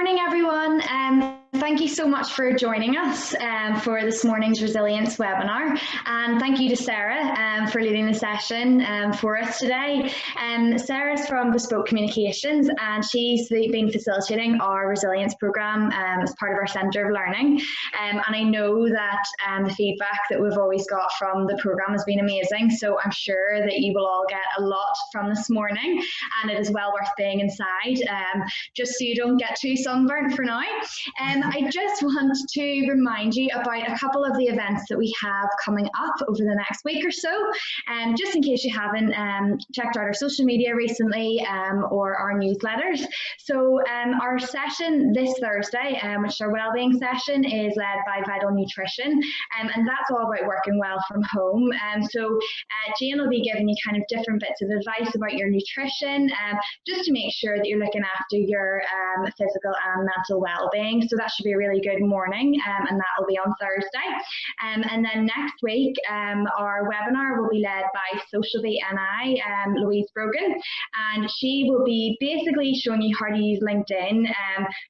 morning, everyone. Thank you so much for joining us for this morning's Resilience webinar. And thank you to Sarah for leading the session for us today. Sarah's from Bespoke Communications, and she's been facilitating our Resilience programme as part of our Centre of Learning. And I know that the feedback that we've always got from the programme has been amazing. So I'm sure that you will all get a lot from this morning, and it is well worth being inside, just so you don't get too sunburnt for now. I just want to remind you about a couple of the events that we have coming up over the next week or so, just in case you haven't checked out our social media recently or our newsletters. So our session this Thursday, which is our wellbeing session, is led by Vital Nutrition, and that's all about working well from home. So Jane will be giving you kind of different bits of advice about your nutrition, just to make sure that you're looking after your physical and mental well-being. So that should be a really good morning, and that will be on Thursday. And then next week, our webinar will be led by Social BNI, Louise Brogan, and she will be basically showing you how to use LinkedIn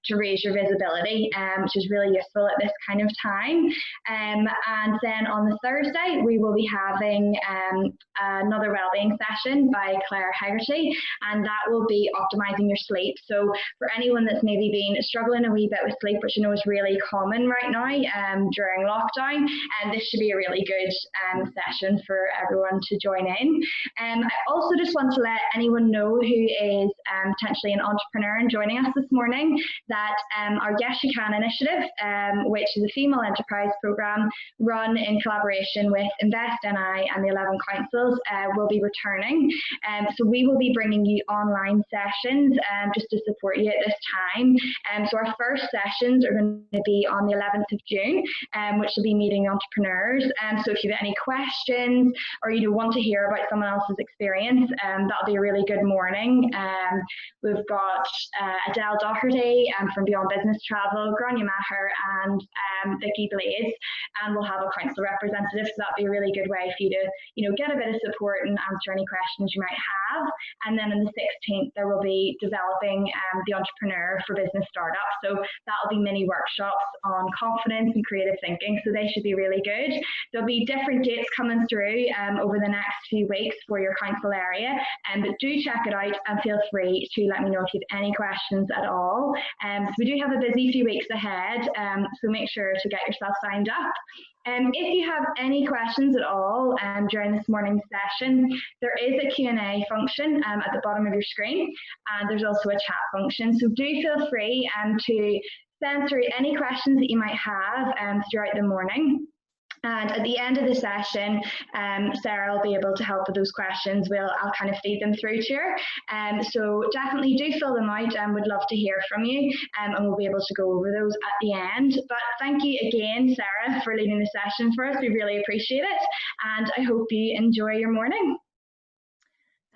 to raise your visibility, which is really useful at this kind of time. And then on the Thursday, we will be having another wellbeing session by Claire Hegarty, and that will be optimizing your sleep. So for anyone that's maybe been struggling a wee bit with sleep, which you know is really common right now during lockdown, and this should be a really good session for everyone to join in. I also just want to let anyone know who is potentially an entrepreneur and joining us this morning that our Yes You Can initiative, which is a female enterprise programme run in collaboration with Invest NI and the 11 councils, will be returning. So we will be bringing you online sessions just to support you at this time. So our first sessions are going to be on the 11th of June, which will be meeting entrepreneurs. So if you have any questions or you want to hear about someone else's experience, that'll be a really good morning. We've got Adele Doherty from Beyond Business Travel, Grania Maher, and Vicky Blades, and we'll have a council representative. So that'll be a really good way for you to, get a bit of support and answer any questions you might have. And then on the 16th, there will be developing the entrepreneur for business startups. So that'll be mini workshops on confidence and creative thinking. So they should be really good. There'll be different dates coming through over the next few weeks for your council area. But do check it out and feel free to let me know if you have any questions at all. So we do have a busy few weeks ahead. So make sure to get yourself signed up. If you have any questions at all during this morning's session, there is a Q&A function at the bottom of your screen, and there's also a chat function. So do feel free to send through any questions that you might have throughout the morning. And at the end of the session, Sarah will be able to help with those questions. I'll kind of feed them through to her. So definitely do fill them out, and would love to hear from you, and we'll be able to go over those at the end. But thank you again, Sarah, for leading the session for us. We really appreciate it, and I hope you enjoy your morning.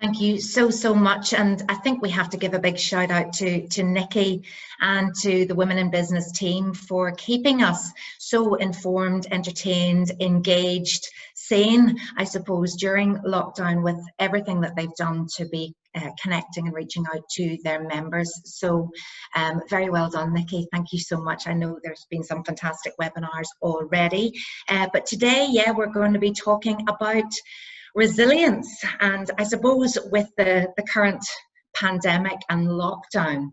Thank you so much, and I think we have to give a big shout out to Nikki and to the Women in Business team for keeping us so informed, entertained, engaged, sane, I suppose, during lockdown, with everything that they've done to be connecting and reaching out to their members. So very well done, Nikki. Thank you so much. I know there's been some fantastic webinars already, but today, we're going to be talking about resilience. And I suppose with the current pandemic and lockdown,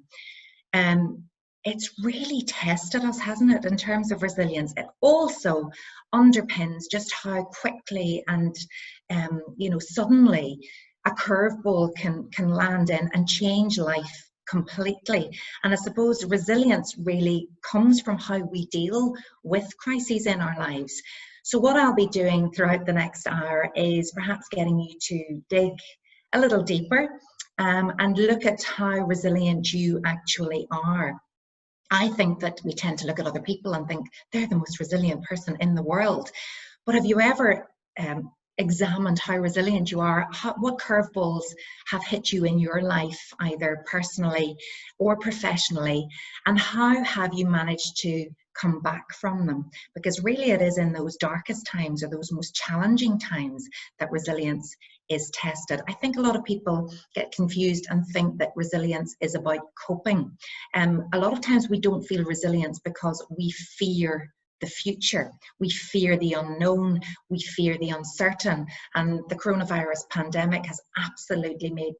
it's really tested us, hasn't it, in terms of resilience. It also underpins just how quickly and suddenly a curveball can land in and change life completely. And I suppose resilience really comes from how we deal with crises in our lives. So what I'll be doing throughout the next hour is perhaps getting you to dig a little deeper and look at how resilient you actually are. I think that we tend to look at other people and think they're the most resilient person in the world. But have you ever examined how resilient you are? What curveballs have hit you in your life, either personally or professionally? And how have you managed to come back from them, because really it is in those darkest times or those most challenging times that resilience is tested. I think a lot of people get confused and think that resilience is about coping. A lot of times we don't feel resilience because we fear the future. We fear the unknown, we fear the uncertain, and the coronavirus pandemic has absolutely made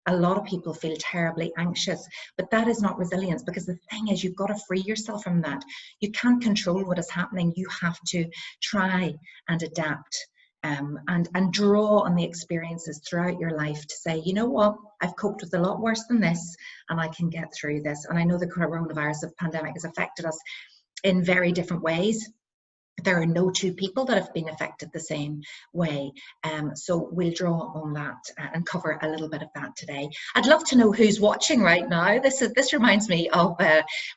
a lot of people feel terribly anxious. But that is not resilience, because the thing is, you've got to free yourself from that. You can't control what is happening. You have to try and adapt, and draw on the experiences throughout your life to say, you know what, I've coped with a lot worse than this and I can get through this. And I know the coronavirus pandemic has affected us in very different ways. There are no two people that have been affected the same way. So we'll draw on that and cover a little bit of that today. I'd love to know who's watching right now. This reminds me of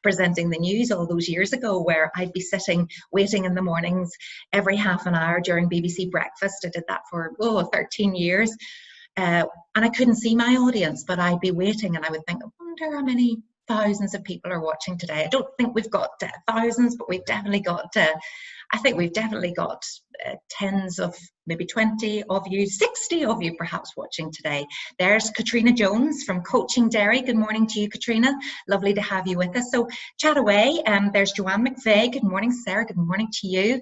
presenting the news all those years ago, where I'd be sitting waiting in the mornings every half an hour during BBC Breakfast. I did that for 13 years. And I couldn't see my audience, but I'd be waiting and I would think, I wonder how many thousands of people are watching today. I don't think we've got thousands, but we've definitely got I think we've definitely got tens of, maybe 20 of you, 60 of you perhaps watching today. There's Katrina Jones from Coaching Derry. Good morning to you, Katrina. Lovely to have you with us. So chat away. There's Joanne McVeigh. Good morning, Sarah. Good morning to you.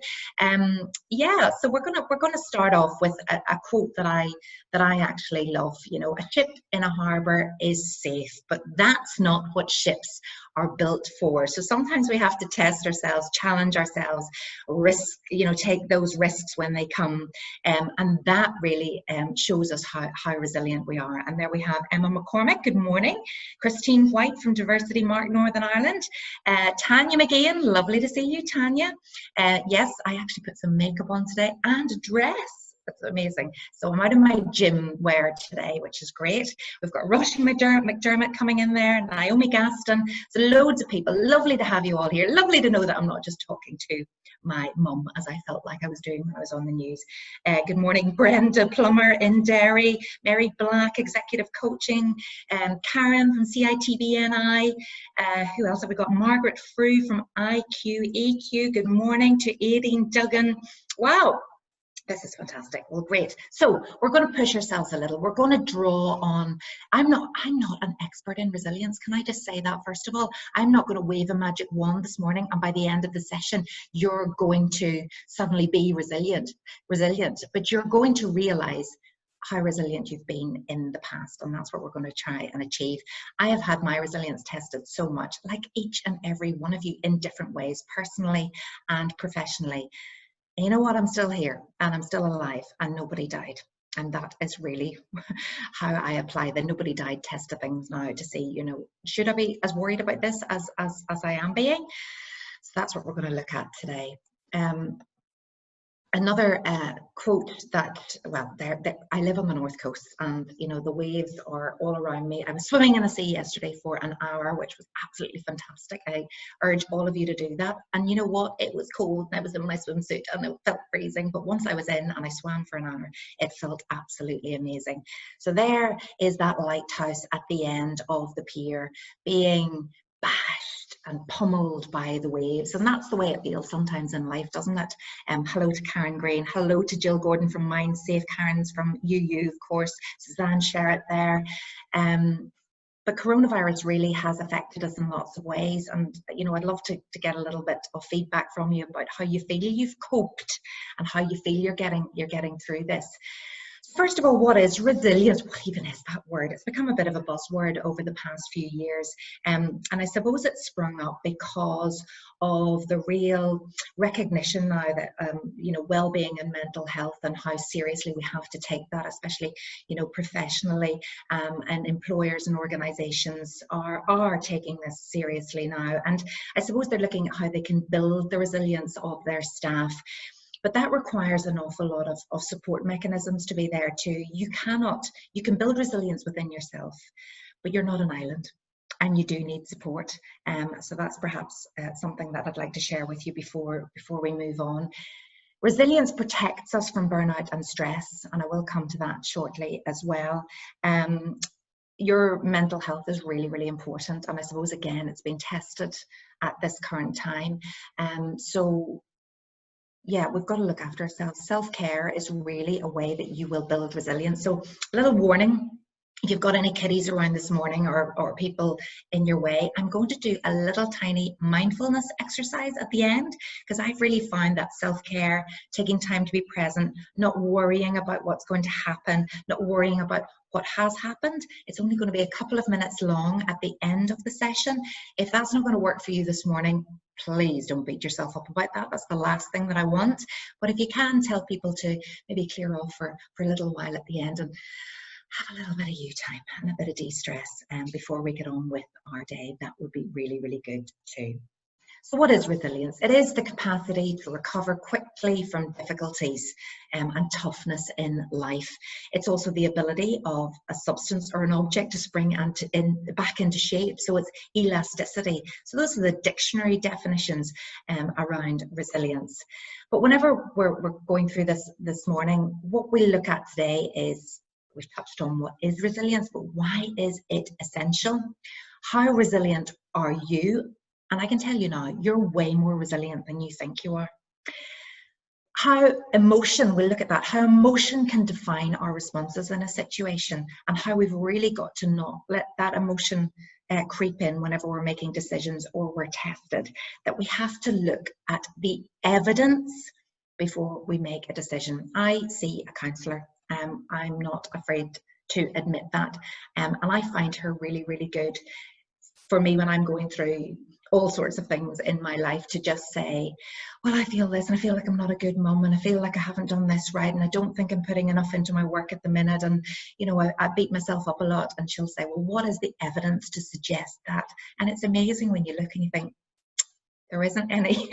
Yeah, so we're gonna start off with a quote that I actually love. You know, a ship in a harbour is safe, but that's not what ships are built for. So sometimes we have to test ourselves, challenge ourselves, risk, take those risks when they come, and that really shows us how resilient we are. And there we have Emma McCormick. Good morning. Christine White from Diversity Mark Northern Ireland. Tanya McGeehan, lovely to see you, Tanya. Yes, I actually put some makeup on today and a dress. That's amazing. So I'm out of my gym wear today, which is great. We've got Roisin McDermott coming in there, Naomi Gaston. So loads of people. Lovely to have you all here. Lovely to know that I'm not just talking to my mum, as I felt like I was doing when I was on the news. Good morning, Brenda Plummer in Derry, Mary Black, Executive Coaching, Karen from CITBNI. Who else have we got? Margaret Frew from IQEQ. Good morning to Aideen Duggan. Wow. This is fantastic. Well, great. So we're going to push ourselves a little. We're going to draw on, I'm not an expert in resilience. Can I just say that first of all? I'm not going to wave a magic wand this morning and by the end of the session, you're going to suddenly be resilient, but you're going to realize how resilient you've been in the past, and that's what we're going to try and achieve. I have had my resilience tested so much, like each and every one of you, in different ways, personally and professionally. And you know what? I'm still here and I'm still alive and nobody died. And that is really how I apply the nobody died test of things now, to see, should I be as worried about this as I am being? So that's what we're going to look at today. Another quote that, well, I live on the North Coast, and the waves are all around me. I was swimming in the sea yesterday for an hour, which was absolutely fantastic. I urge all of you to do that. And you know what? It was cold and I was in my swimsuit and it felt freezing, but once I was in and I swam for an hour, it felt absolutely amazing. So there is that lighthouse at the end of the pier, being bashed and pummeled by the waves, and that's the way it feels sometimes in life, doesn't it? Hello to Karen Green, hello to Jill Gordon from Mind Safe, Karen's from UU, of course, Suzanne Sherritt there. But coronavirus really has affected us in lots of ways, and I'd love to get a little bit of feedback from you about how you feel you've coped and how you feel you're getting through this. First of all, what is resilience? What even is that word? It's become a bit of a buzzword over the past few years. And I suppose it sprung up because of the real recognition now that, well-being and mental health, and how seriously we have to take that, especially, professionally, and employers and organizations are taking this seriously now. And I suppose they're looking at how they can build the resilience of their staff. But that requires an awful lot of support mechanisms to be there too. You can build resilience within yourself, but you're not an island and you do need support. So that's perhaps something that I'd like to share with you before we move on. Resilience protects us from burnout and stress, and I will come to that shortly as well. your mental health is really, really important. And I suppose, again, it's been tested at this current time. So yeah, we've got to look after ourselves. Self-care is really a way that you will build resilience. So a little warning, if you've got any kiddies around this morning or people in your way, I'm going to do a little tiny mindfulness exercise at the end, because I've really found that self-care, taking time to be present, not worrying about what's going to happen, not worrying about what has happened. It's only going to be a couple of minutes long at the end of the session. If that's not going to work for you this morning, please don't beat yourself up about that. That's the last thing that I want. But if you can, tell people to maybe clear off for a little while at the end and have a little bit of you time and a bit of de-stress before we get on with our day, that would be really, really good too. So what is resilience? It is the capacity to recover quickly from difficulties and toughness in life. It's also the ability of a substance or an object to spring back into shape. So it's elasticity. So those are the dictionary definitions around resilience. But whenever we're going through this morning, what we look at today is, we've touched on what is resilience, but why is it essential? How resilient are you? And I can tell you now, you're way more resilient than you think you are. How emotion, we'll look at that, how emotion can define our responses in a situation, and how we've really got to not let that emotion creep in whenever we're making decisions or we're tested. That we have to look at the evidence before we make a decision. I see a counsellor. I'm not afraid to admit that. And I find her really, really good for me when I'm going through all sorts of things in my life, to just say, well, I feel this, and I feel like I'm not a good mum, and I feel like I haven't done this right, and I don't think I'm putting enough into my work at the minute, and you know, I beat myself up a lot. And she'll say, well, what is the evidence to suggest that? And it's amazing when you look and you think, there isn't any.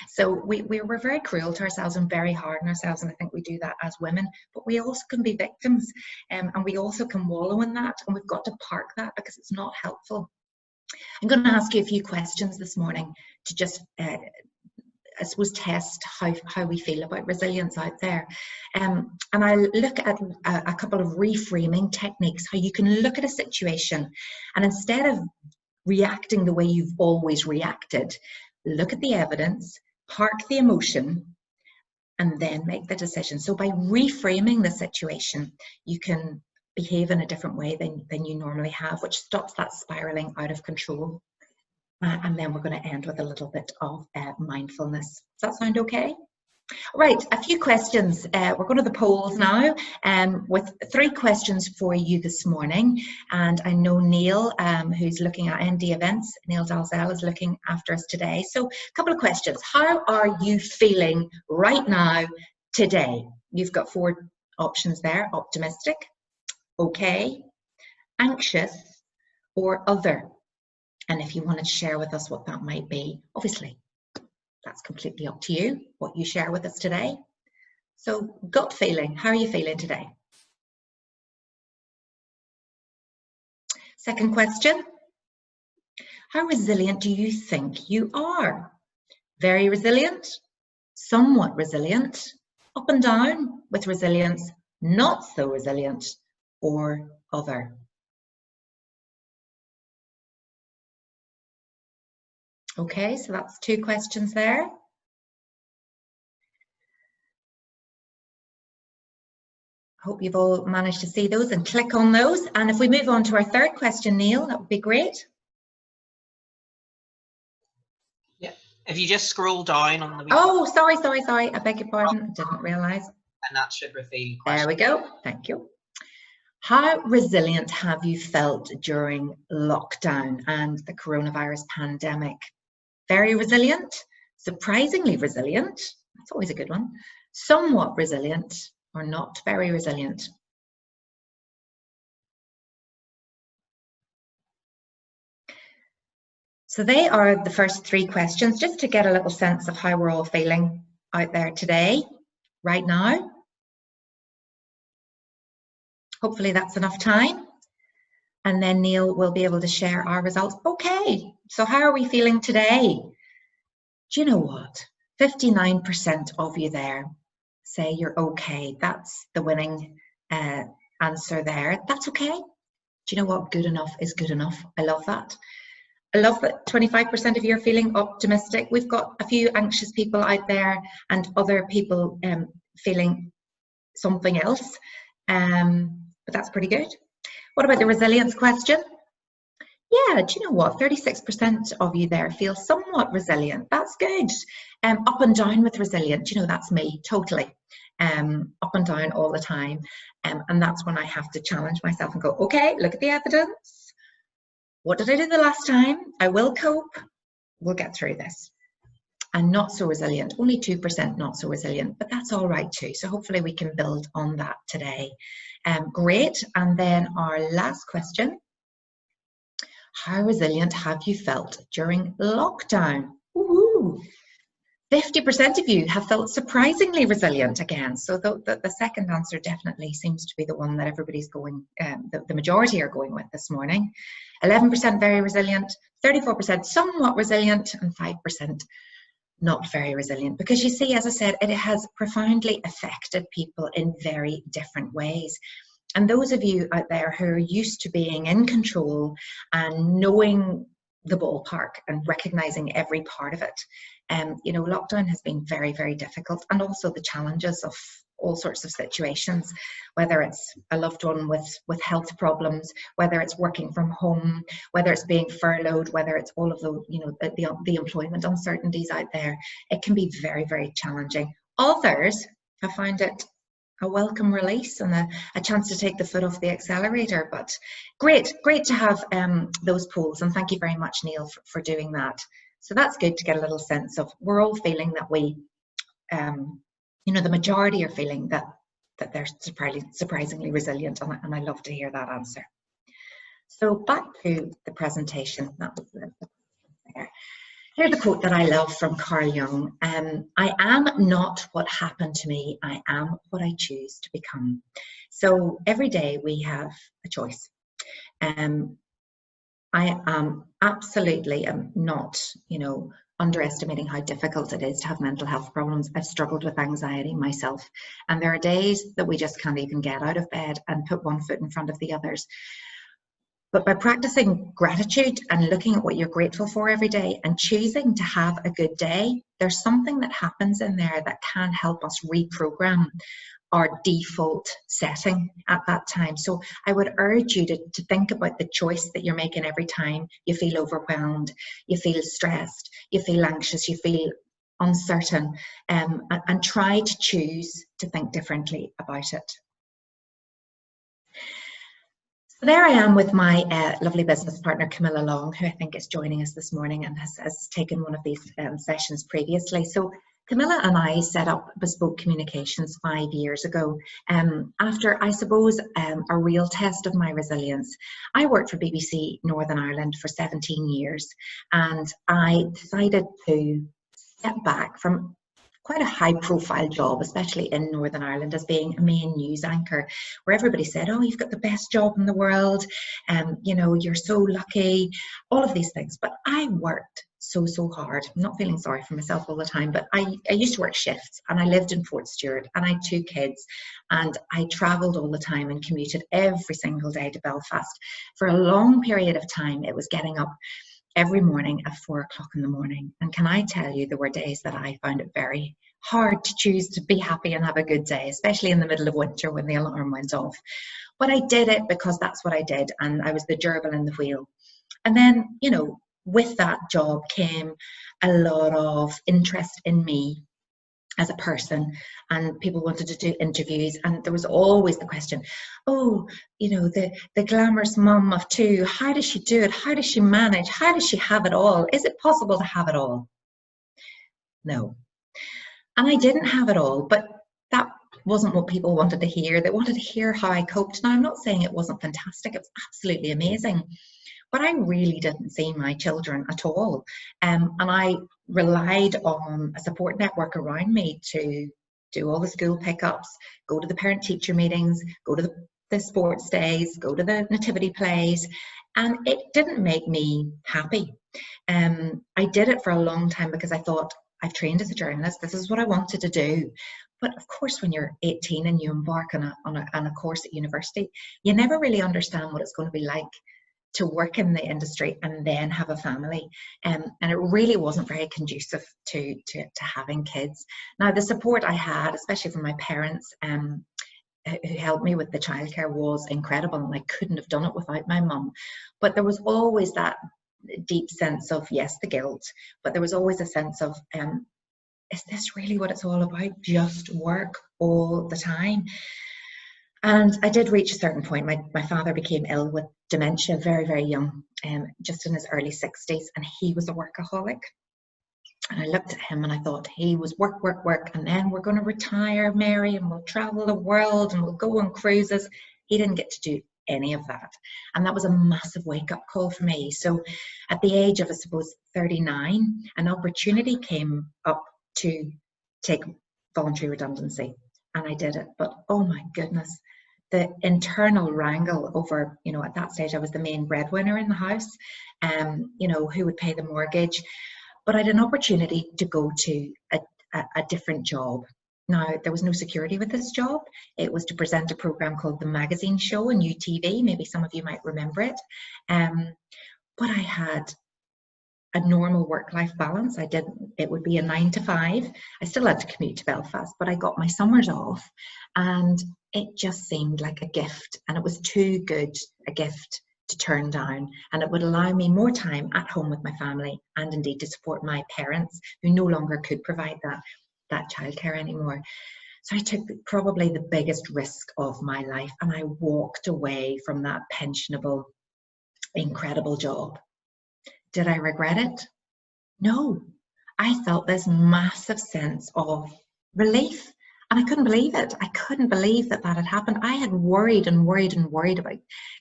So we're very cruel to ourselves and very hard on ourselves, and I think we do that as women, but we also can be victims, and we also can wallow in that, and we've got to park that because it's not helpful. I'm going to ask you a few questions this morning to just, I suppose, test how we feel about resilience out there. And I'll look at a couple of reframing techniques, how you can look at a situation and instead of reacting the way you've always reacted, look at the evidence, park the emotion, and then make the decision. So by reframing the situation, you can behave in a different way than you normally have, which stops that spiraling out of control. And then we're going to end with a little bit of mindfulness. Does that sound okay? Right, a few questions. We're going to the polls now with 3 questions for you this morning. And I know Neil, who's looking at ND events, Neil Dalzell is looking after us today. So a couple of questions. How are you feeling right now today? You've got 4 options there: optimistic, okay, anxious, or other. And if you want to share with us what that might be, obviously, that's completely up to you, what you share with us today. So, gut feeling, how are you feeling today? Second question, how resilient do you think you are? Very resilient, somewhat resilient, up and down with resilience, not so resilient, or other. Okay, so that's 2 questions there. Hope you've all managed to see those and click on those. And if we move on to our 3rd question, Neil, that would be great. Yeah, if you just scroll down on the... Oh, sorry. I beg your pardon. I didn't realise. And that should reveal questions. There we go. Thank you. How resilient have you felt during lockdown and the coronavirus pandemic? Very resilient, surprisingly resilient, that's always a good one, somewhat resilient, or not very resilient. So they are the first 3 questions, just to get a little sense of how we're all feeling out there today, right now. Hopefully that's enough time. And then Neil will be able to share our results. Okay, so how are we feeling today? Do you know what? 59% of you there say you're okay. That's the winning answer there. That's okay. Do you know what? Good enough is good enough. I love that. I love that 25% of you are feeling optimistic. We've got a few anxious people out there and other people feeling something else, but that's pretty good. What about the resilience question? Yeah, do you know what? 36% of you there feel somewhat resilient. That's good. Up and down with resilient. You know, that's me, totally. Up and down all the time. And that's when I have to challenge myself and go, okay, look at the evidence. What did I do the last time? I will cope. We'll get through this. And not so resilient, only 2% not so resilient, but that's all right too. So hopefully we can build on that today. Great. And then our last question. How resilient have you felt during lockdown? Woohoo! 50% of you have felt surprisingly resilient again. So the second answer definitely seems to be the one that everybody's going, the majority are going with this morning. 11% very resilient, 34% somewhat resilient, and 5% not very resilient. Because you see, as I said, it has profoundly affected people in very different ways. And those of you out there who are used to being in control and knowing the ballpark and recognizing every part of it, you know, lockdown has been very, very difficult, and also the challenges of all sorts of situations, whether it's a loved one with health problems, whether it's working from home, whether it's being furloughed, whether it's all of the, you know, the employment uncertainties out there. It can be very, very challenging. Others have found it a welcome release and a chance to take the foot off the accelerator. But great to have those polls, and thank you very much, Neil, for doing that. So that's good to get a little sense of, we're all feeling that we, you know, the majority are feeling that they're surprisingly resilient, and I love to hear that answer. So back to the presentation. That was there. Here's a quote that I love from Carl Jung. I am not what happened to me, I am what I choose to become. So every day we have a choice. I am absolutely not, you know, underestimating how difficult it is to have mental health problems. I've struggled with anxiety myself, and there are days that we just can't even get out of bed and put one foot in front of the others. But by practicing gratitude and looking at what you're grateful for every day and choosing to have a good day, there's something that happens in there that can help us reprogram our default setting at that time. So I would urge you to think about the choice that you're making every time you feel overwhelmed, you feel stressed, you feel anxious, you feel uncertain, and try to choose to think differently about it. So there I am with my lovely business partner, Camilla Long, who I think is joining us this morning and has taken one of these sessions previously. So Camilla and I set up Bespoke Communications 5 years ago after, I suppose, a real test of my resilience. I worked for BBC Northern Ireland for 17 years, and I decided to step back from quite a high profile job, especially in Northern Ireland, as being a main news anchor, where everybody said, oh, you've got the best job in the world, you know, you're so lucky, all of these things. But I worked so hard. I'm not feeling sorry for myself all the time, but I used to work shifts, and I lived in Fort Stewart, and I had 2 kids, and I travelled all the time and commuted every single day to Belfast. For a long period of time, it was getting up every morning at 4 o'clock in the morning. And can I tell you, there were days that I found it very hard to choose to be happy and have a good day, especially in the middle of winter when the alarm went off. But I did it because that's what I did, and I was the gerbil in the wheel. And then, you know, with that job came a lot of interest in me as a person, and people wanted to do interviews, and there was always the question, oh, you know, the glamorous mum of 2, how does she do it? How does she manage? How does she have it all? Is it possible to have it all? No. And I didn't have it all, but that wasn't what people wanted to hear. They wanted to hear how I coped. Now, I'm not saying it wasn't fantastic, it was absolutely amazing, but I really didn't see my children at all. And I relied on a support network around me to do all the school pickups, go to the parent-teacher meetings, go to the sports days, go to the nativity plays, and it didn't make me happy. I did it for a long time because I thought, I've trained as a journalist, this is what I wanted to do. But of course, when you're 18 and you embark on a course at university, you never really understand what it's going to be like to work in the industry and then have a family. And it really wasn't very conducive to having kids. Now, the support I had, especially from my parents, who helped me with the childcare, was incredible, and I couldn't have done it without my mum. But there was always that deep sense of, yes, the guilt, but there was always a sense of, is this really what it's all about? Just work all the time? And I did reach a certain point. My father became ill with dementia very, very young, just in his early 60s, and he was a workaholic. And I looked at him and I thought, he was work, work, work, and then we're going to retire, Mary, and we'll travel the world and we'll go on cruises. He didn't get to do any of that. And that was a massive wake-up call for me. So at the age of, I suppose, 39, an opportunity came up to take voluntary redundancy, and I did it. But oh my goodness, the internal wrangle over, you know, at that stage I was the main breadwinner in the house, you know, who would pay the mortgage. But I had an opportunity to go to a different job. Now, there was no security with this job. It was to present a program called The Magazine Show on UTV. Maybe some of you might remember it. But I had a normal work-life balance. It would be a 9 to 5. I still had to commute to Belfast, but I got my summers off, and it just seemed like a gift, and it was too good a gift to turn down, and it would allow me more time at home with my family, and indeed to support my parents, who no longer could provide that childcare anymore. So I took probably the biggest risk of my life, and I walked away from that pensionable, incredible job. Did I regret it? No. I felt this massive sense of relief, and I couldn't believe it. I couldn't believe that had happened. I had worried and worried and worried about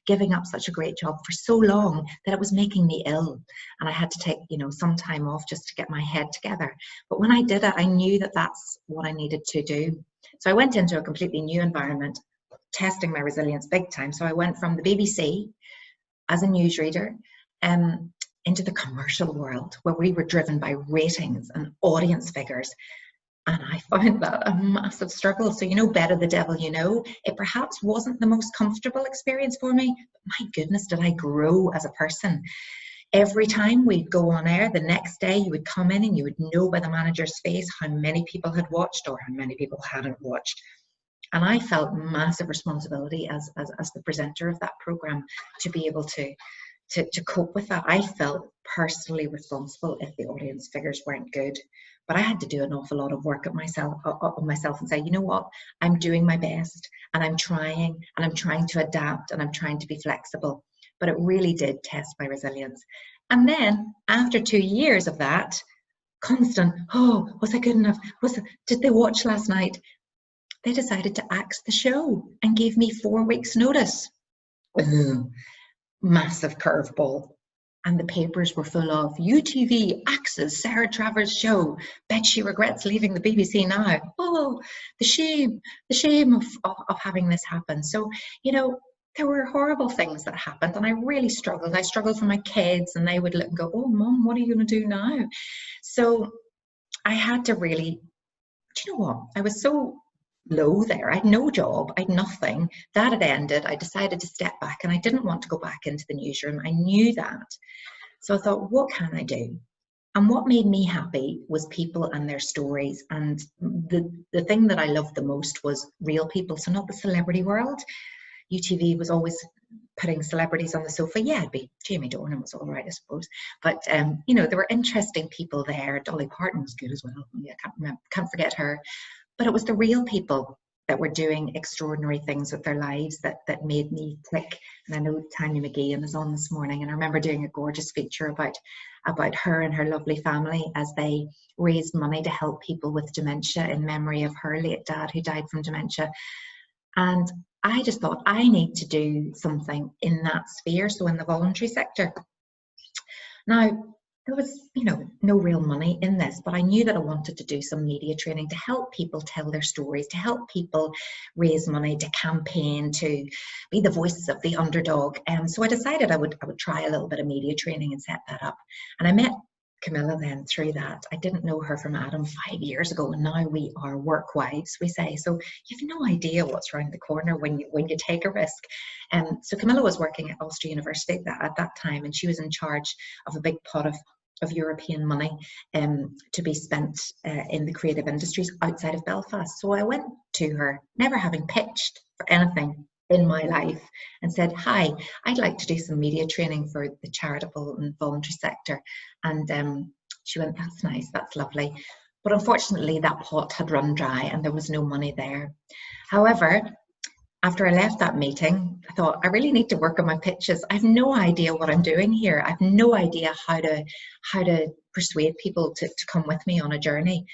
giving up such a great job for so long that it was making me ill, and I had to take, you know, some time off just to get my head together. But when I did it, I knew that that's what I needed to do. So I went into a completely new environment, testing my resilience big time. So I went from the BBC as a newsreader into the commercial world, where we were driven by ratings and audience figures. And I found that a massive struggle. So, you know, better the devil you know. It perhaps wasn't the most comfortable experience for me, but my goodness, did I grow as a person. Every time we'd go on air, the next day you would come in and you would know by the manager's face how many people had watched or how many people hadn't watched. And I felt massive responsibility as the presenter of that program to be able to cope with that. I felt personally responsible if the audience figures weren't good, but I had to do an awful lot of work on myself and say, you know what, I'm doing my best, and I'm trying to adapt, and I'm trying to be flexible. But it really did test my resilience. And then after 2 years of that constant, oh, was I good enough? Did they watch last night? They decided to axe the show and gave me 4 weeks notice. Massive curveball. And the papers were full of UTV axes Sarah Travers show. Bet she regrets leaving the BBC now. Oh, the shame of having this happen. So, you know, there were horrible things that happened, and I really struggled. I struggled for my kids, and they would look and go, oh, Mum, what are you going to do now? So I had to really, do you know what? I was so low there. I had no job. I had nothing. That had ended. I decided to step back, and I didn't want to go back into the newsroom. I knew that. So I thought, what can I do? And what made me happy was people and their stories. And the thing that I loved the most was real people. So not the celebrity world. UTV was always putting celebrities on the sofa. Yeah, it'd be Jamie Dornan was all right, I suppose. But you know, there were interesting people there. Dolly Parton was good as well. Yeah, can't forget her. But it was the real people that were doing extraordinary things with their lives that made me click. And I know Tanya McGeehan is on this morning, and I remember doing a gorgeous feature about her and her lovely family as they raised money to help people with dementia in memory of her late dad, who died from dementia. And I just thought, I need to do something in that sphere, so in the voluntary sector. Now, there was, you know, no real money in this, but I knew that I wanted to do some media training to help people tell their stories, to help people raise money, to campaign, to be the voices of the underdog. And so I decided I would try a little bit of media training and set that up. And I met Camilla then through that. I didn't know her from Adam 5 years ago, and now we are work wives, we say. So you've no idea what's around the corner when you take a risk. So Camilla was working at Ulster University at that time, and she was in charge of a big pot of European money to be spent in the creative industries outside of Belfast. So I went to her, never having pitched for anything in my life, and said, hi, I'd like to do some media training for the charitable and voluntary sector. And she went, that's nice, that's lovely. But unfortunately, that pot had run dry and there was no money there. However, after I left that meeting, I thought, I really need to work on my pitches. I have no idea what I'm doing here. I have no idea how to persuade people to come with me on a journey.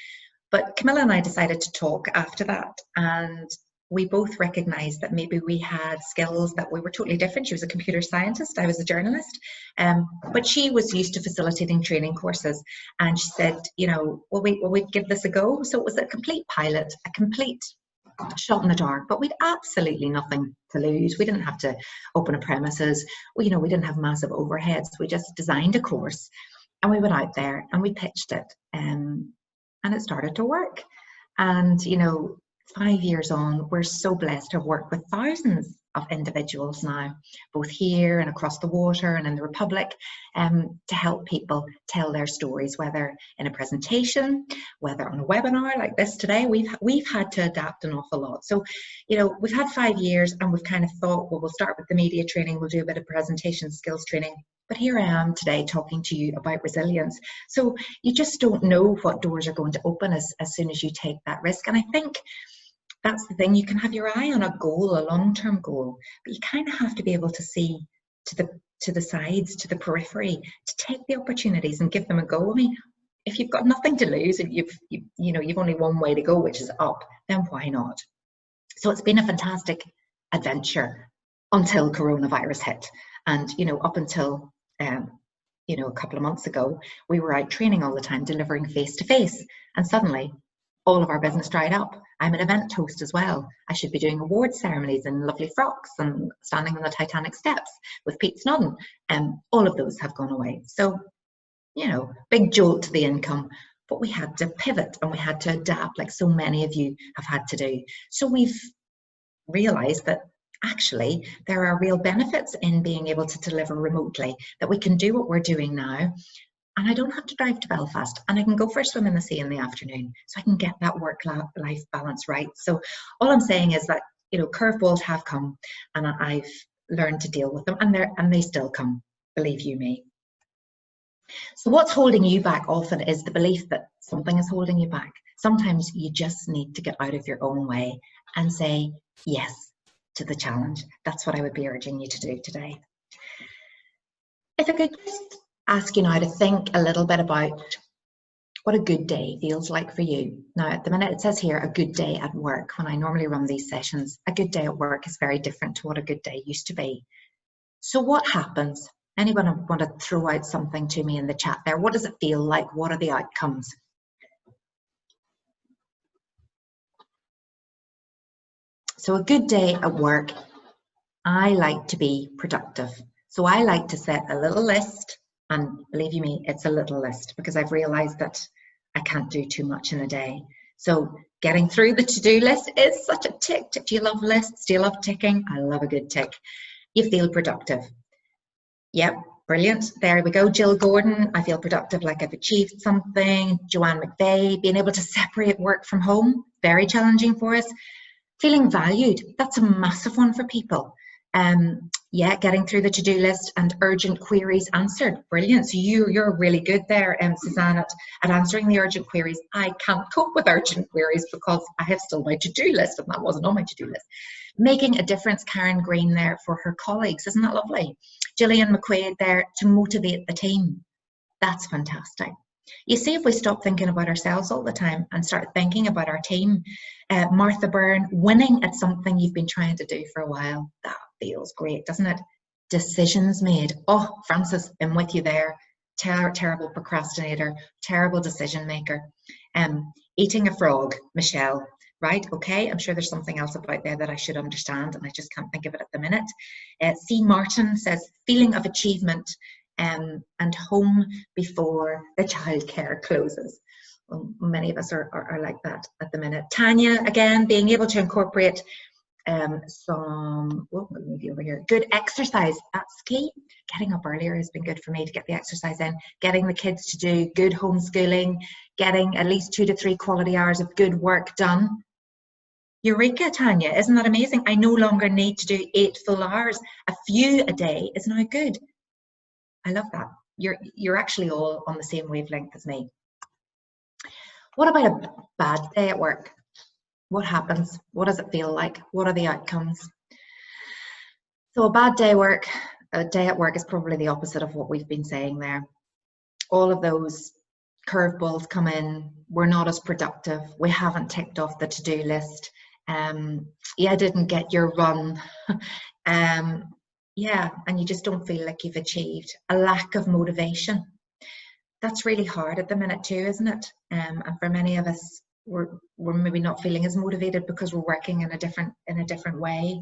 But Camilla and I decided to talk after that, and we both recognized that maybe we had skills that we were totally different. She was a computer scientist, I was a journalist, but she was used to facilitating training courses. And she said, you know, will we give this a go? So it was a complete pilot, a complete shot in the dark, but we'd absolutely nothing to lose. We didn't have to open a premises. We didn't have massive overheads. We just designed a course and we went out there and we pitched it, and it started to work. And, 5 years on, we're so blessed to have worked with thousands of individuals now, both here and across the water and in the Republic, to help people tell their stories, whether in a presentation, whether on a webinar like this today. We've had to adapt an awful lot. So, we've had 5 years and we've kind of thought, well, we'll start with the media training, we'll do a bit of presentation skills training. But here I am today talking to you about resilience. So you just don't know what doors are going to open as soon as you take that risk. And I think that's the thing. You can have your eye on a goal, a long-term goal, but you kind of have to be able to see to the sides, to the periphery, to take the opportunities and give them a go. I mean, if you've got nothing to lose and you've only one way to go, which is up, then why not? So it's been a fantastic adventure until coronavirus hit. And, up until, a couple of months ago, we were out training all the time, delivering face-to-face. And suddenly, all of our business dried up. I'm an event host as well. I should be doing award ceremonies in lovely frocks and standing on the Titanic steps with Pete Snodden. All of those have gone away. So, big jolt to the income. But we had to pivot and we had to adapt, like so many of you have had to do. So we've realized that actually there are real benefits in being able to deliver remotely, that we can do what we're doing now, and I don't have to drive to Belfast, and I can go for a swim in the sea in the afternoon, so I can get that work-life balance right. So all I'm saying is that, curveballs have come, and I've learned to deal with them, and they still come, believe you me. So what's holding you back often is the belief that something is holding you back. Sometimes you just need to get out of your own way and say yes to the challenge. That's what I would be urging you to do today. If I could just ask you now to think a little bit about what a good day feels like for you. Now, at the minute, it says here, a good day at work. When I normally run these sessions, a good day at work is very different to what a good day used to be. So what happens? Anyone want to throw out something to me in the chat there? What does it feel like? What are the outcomes? So a good day at work, I like to be productive. So I like to set a little list, and believe you me, it's a little list because I've realized that I can't do too much in a day. So getting through the to-do list is such a tick. Do you love lists? Do you love ticking? I love a good tick. You feel productive. Yep, brilliant. There we go. Jill Gordon, I feel productive, like I've achieved something. Joanne McVeigh, being able to separate work from home, very challenging for us. Feeling valued, that's a massive one for people. Yeah, getting through the to-do list and urgent queries answered. Brilliant. So you're really good there, Suzanne, at answering the urgent queries. I can't cope with urgent queries because I have still my to-do list, and that wasn't on my to-do list. Making a difference, Karen Green there for her colleagues. Isn't that lovely? Gillian McQuaid there to motivate the team. That's fantastic. You see, if we stop thinking about ourselves all the time and start thinking about our team, Martha Byrne, winning at something you've been trying to do for a while, that feels great, doesn't it? Decisions made. Oh, Frances, I'm with you there. Terrible procrastinator, terrible decision maker. Eating a frog, Michelle, right? Okay, I'm sure there's something else about there that I should understand, and I just can't think of it at the minute. C. Martin says, feeling of achievement and home before the childcare closes. Well, many of us are like that at the minute. Tanya, again, being able to incorporate some, well, maybe over here, good exercise, that's key. Getting up earlier has been good for me to get the exercise in, getting the kids to do good homeschooling, getting at least 2 to 3 quality hours of good work done. Eureka, Tanya, isn't that amazing? I no longer need to do 8 full hours. A few a day is now good. I love that. You're actually all on the same wavelength as me. What about a bad day at work? What happens? What does it feel like? What are the outcomes? So a bad day at work is probably the opposite of what we've been saying there. All of those curveballs come in. We're not as productive. We haven't ticked off the to-do list. You didn't get your run. Yeah, and you just don't feel like you've achieved. A lack of motivation. That's really hard at the minute too, isn't it? And for many of us, we're maybe not feeling as motivated because we're working in a different way.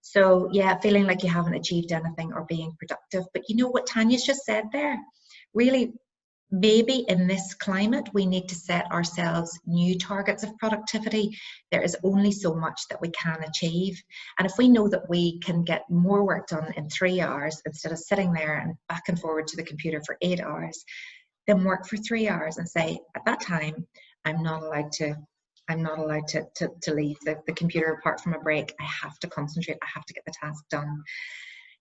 So yeah, feeling like you haven't achieved anything or being productive. But you know what Tanya's just said there? Really, maybe in this climate, we need to set ourselves new targets of productivity. There is only so much that we can achieve. And if we know that we can get more work done in 3 hours instead of sitting there and back and forward to the computer for 8 hours, then work for 3 hours and say, at that time, I'm not allowed to leave the computer apart from a break. I have to concentrate. I have to get the task done.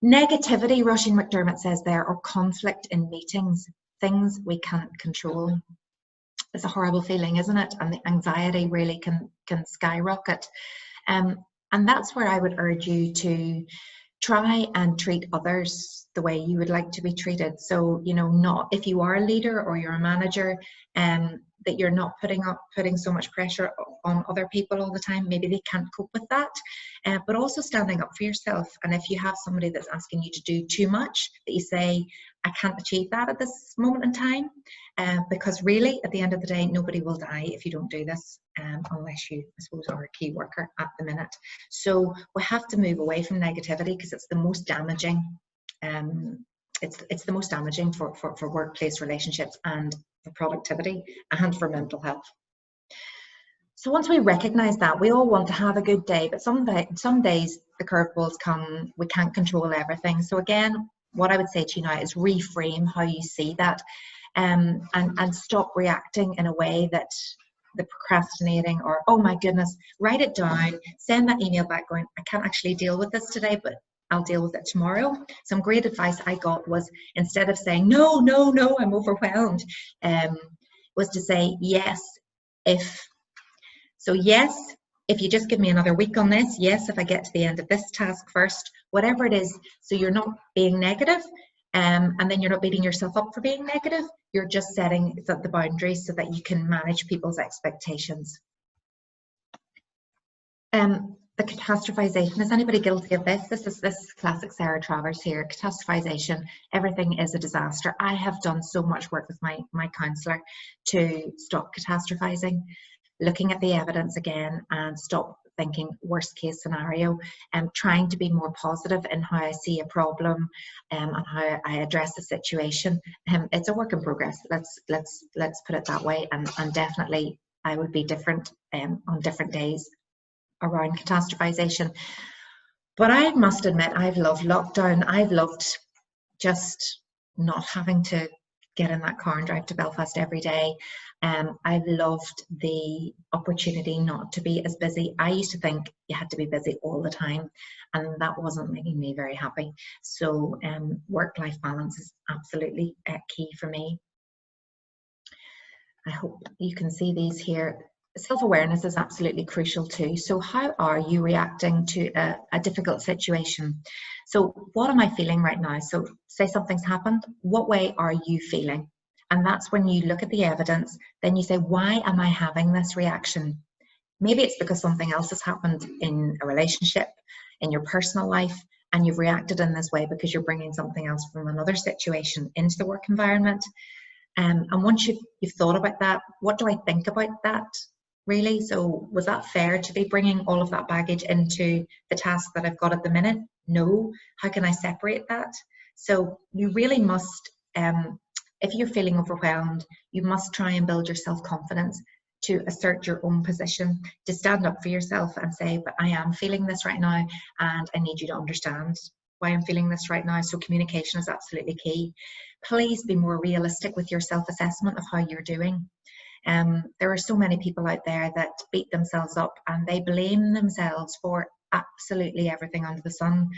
Negativity, Roisin McDermott says there, or conflict in meetings, things we can't control. It's a horrible feeling, isn't it? And the anxiety really can skyrocket. And that's where I would urge you to try and treat others the way you would like to be treated. So, you know, not if you are a leader or you're a manager, that you're not putting so much pressure on other people all the time. Maybe they can't cope with that, but also standing up for yourself. And if you have somebody that's asking you to do too much, that you say, I can't achieve that at this moment in time, because really at the end of the day, nobody will die if you don't do this, unless you, I suppose, are a key worker at the minute. So we have to move away from negativity because it's the most damaging. It's the most damaging for workplace relationships and for productivity and for mental health. So once we recognize that, we all want to have a good day, but some days the curveballs come, we can't control everything. So again, what I would say to you now is reframe how you see that, and stop reacting in a way that the procrastinating or, oh my goodness, write it down, send that email back going, I can't actually deal with this today, but I'll deal with it tomorrow. Some great advice I got was, instead of saying, no, I'm overwhelmed, was to say, yes, if you just give me another week on this, yes, if I get to the end of this task first, whatever it is, so you're not being negative, and then you're not beating yourself up for being negative, you're just setting the boundaries so that you can manage people's expectations. The catastrophization, is anybody guilty of this? This is classic Sarah Travers here. Catastrophization, everything is a disaster. I have done so much work with my counsellor to stop catastrophizing, looking at the evidence again and stop thinking worst case scenario, and trying to be more positive in how I see a problem, and how I address the situation. It's a work in progress. Let's put it that way, and definitely I would be different on different days around catastrophization. But I must admit, I've loved lockdown. I've loved just not having to get in that car and drive to Belfast every day. I've loved the opportunity not to be as busy. I used to think you had to be busy all the time, and that wasn't making me very happy. So work-life balance is absolutely key for me. I hope you can see these here. Self-awareness is absolutely crucial too. So how are you reacting to a difficult situation? So what am I feeling right now? So say something's happened, what way are you feeling? And that's when you look at the evidence, then you say, why am I having this reaction? Maybe it's because something else has happened in a relationship, in your personal life, and you've reacted in this way because you're bringing something else from another situation into the work environment. And once you've thought about that, what do I think about that? Really? So was that fair to be bringing all of that baggage into the task that I've got at the minute? No. How can I separate that? So you really must, if you're feeling overwhelmed, you must try and build your self-confidence to assert your own position, to stand up for yourself and say, but I am feeling this right now and I need you to understand why I'm feeling this right now. So communication is absolutely key. Please be more realistic with your self-assessment of how you're doing. There are so many people out there that beat themselves up and they blame themselves for absolutely everything under the sun.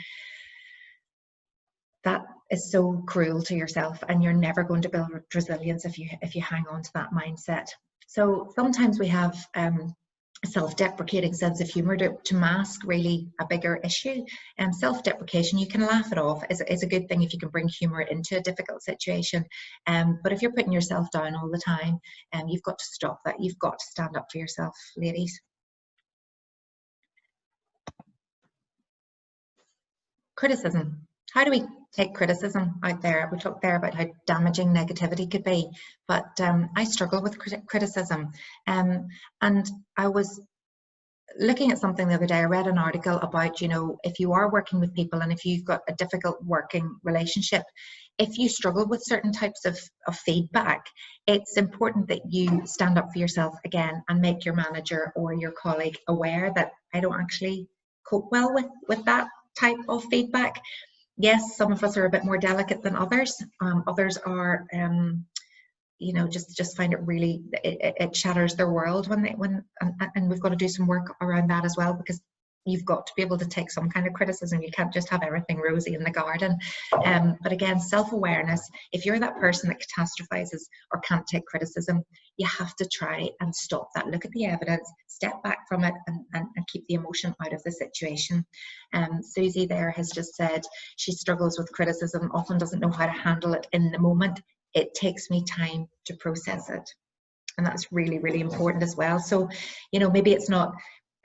That is so cruel to yourself, and you're never going to build resilience if you hang on to that mindset. So sometimes we have a self-deprecating sense of humor to mask really a bigger issue. Self-deprecation, you can laugh it off, is a good thing if you can bring humor into a difficult situation. But if you're putting yourself down all the time, you've got to stop that. You've got to stand up for yourself, ladies. Criticism. How do we take criticism out there? We talked there about how damaging negativity could be, but I struggle with criticism. And I was looking at something the other day. I read an article about, you know, if you are working with people and if you've got a difficult working relationship, if you struggle with certain types of feedback, it's important that you stand up for yourself again and make your manager or your colleague aware that I don't actually cope well with that type of feedback. Yes, some of us are a bit more delicate than others. Others are, you know, just find it really, it shatters their world and we've got to do some work around that as well, because you've got to be able to take some kind of criticism. You can't just have everything rosy in the garden. But again, self-awareness. If you're that person that catastrophizes or can't take criticism, you have to try and stop that. Look at the evidence, step back from it, and keep the emotion out of the situation. Susie there has just said she struggles with criticism, often doesn't know how to handle it in the moment. It takes me time to process it. And that's really, really important as well. So, you know, maybe it's not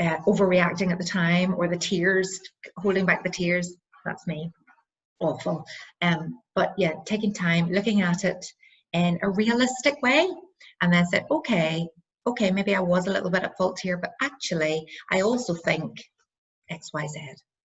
overreacting at the time, or the tears, holding back the tears. That's me. Awful. But yeah, taking time, looking at it in a realistic way, and then say, okay, maybe I was a little bit at fault here, but actually, I also think X, Y, Z.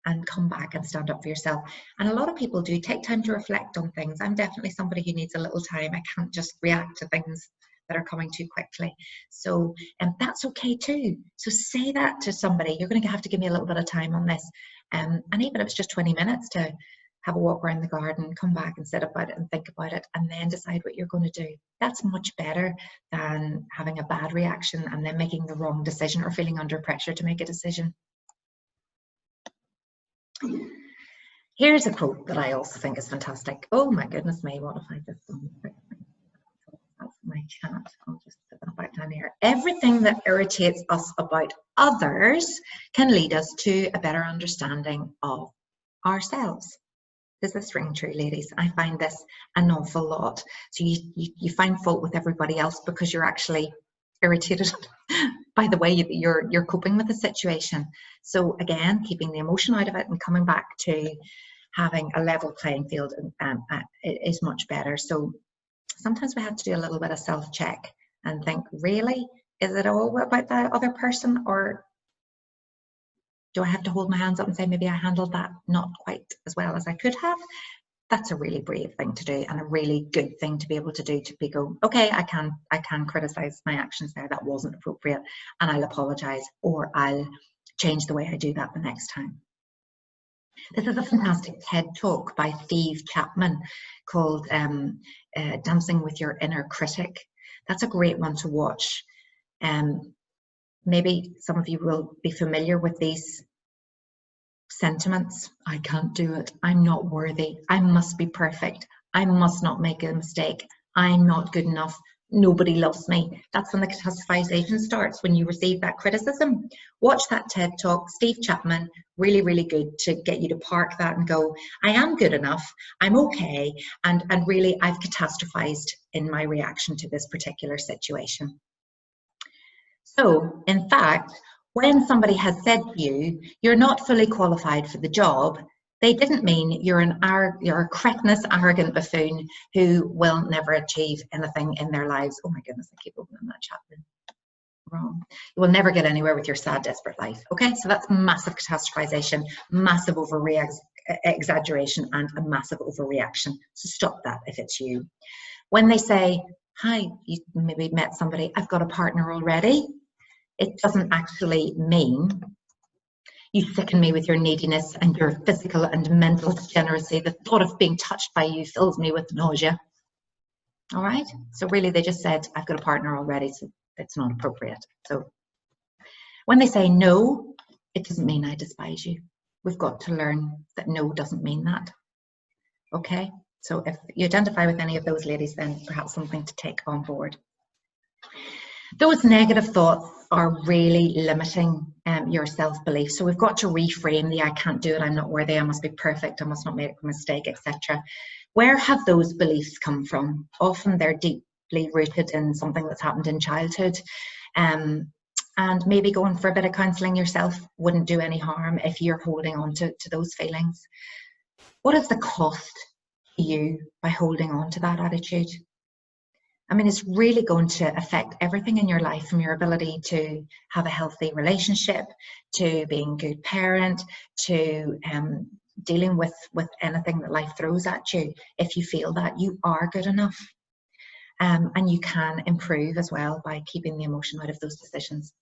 And come back and stand up for yourself. And a lot of people do take time to reflect on things. I'm definitely somebody who needs a little time. I can't just react to things that are coming too quickly. So, and that's okay too. So say that to somebody, you're going to have to give me a little bit of time on this. And even if it's just 20 minutes to have a walk around the garden, come back and sit about it and think about it, and then decide what you're going to do. That's much better than having a bad reaction and then making the wrong decision or feeling under pressure to make a decision. Here's a quote that I also think is fantastic. Oh my goodness me, what if I just done? That's my chat. I'll just put that back down here. Everything that irritates us about others can lead us to a better understanding of ourselves. Does this ring true, ladies? I find this an awful lot. So you find fault with everybody else because you're actually irritated by the way you're coping with the situation. So again, keeping the emotion out of it and coming back to having a level playing field is much better. So sometimes we have to do a little bit of self-check and think, really, is it all about the other person, or do I have to hold my hands up and say maybe I handled that not quite as well as I could have? That's a really brave thing to do, and a really good thing to be able to do, to be go, okay, I can criticize my actions there, that wasn't appropriate, and I'll apologize, or I'll change the way I do that the next time. This is a fantastic TED talk by Steve Chapman called Dancing with Your Inner Critic. That's a great one to watch. Maybe some of you will be familiar with these sentiments. I can't do it. I'm not worthy. I must be perfect. I must not make a mistake. I'm not good enough. Nobody loves me. That's when the catastrophization starts, when you receive that criticism. Watch that TED talk, Steve Chapman, really, really good to get you to park that and go, I am good enough. I'm okay. And really, I've catastrophized in my reaction to this particular situation. So, in fact, when somebody has said to you, you're not fully qualified for the job, they didn't mean you're a cretinous, arrogant buffoon who will never achieve anything in their lives. Oh my goodness, I keep opening that chat room. Wrong. You will never get anywhere with your sad, desperate life. Okay, so that's massive catastrophization, massive overreaction, exaggeration and a massive overreaction. So stop that if it's you. When they say, hi, you maybe met somebody, I've got a partner already, it doesn't actually mean you sicken me with your neediness and your physical and mental degeneracy. The thought of being touched by you fills me with nausea. All right? So really they just said, I've got a partner already, so it's not appropriate. So when they say no, it doesn't mean I despise you. We've got to learn that no doesn't mean that. Okay? So if you identify with any of those ladies, then perhaps something to take on board. Those negative thoughts are really limiting your self-belief. So we've got to reframe the I can't do it, I'm not worthy, I must be perfect, I must not make a mistake, etc. Where have those beliefs come from? Often they're deeply rooted in something that's happened in childhood. And maybe going for a bit of counselling yourself wouldn't do any harm if you're holding on to those feelings. What is the cost to you by holding on to that attitude? I mean, it's really going to affect everything in your life, from your ability to have a healthy relationship, to being a good parent, to dealing with anything that life throws at you. If you feel that you are good enough, and you can improve as well by keeping the emotion out of those decisions.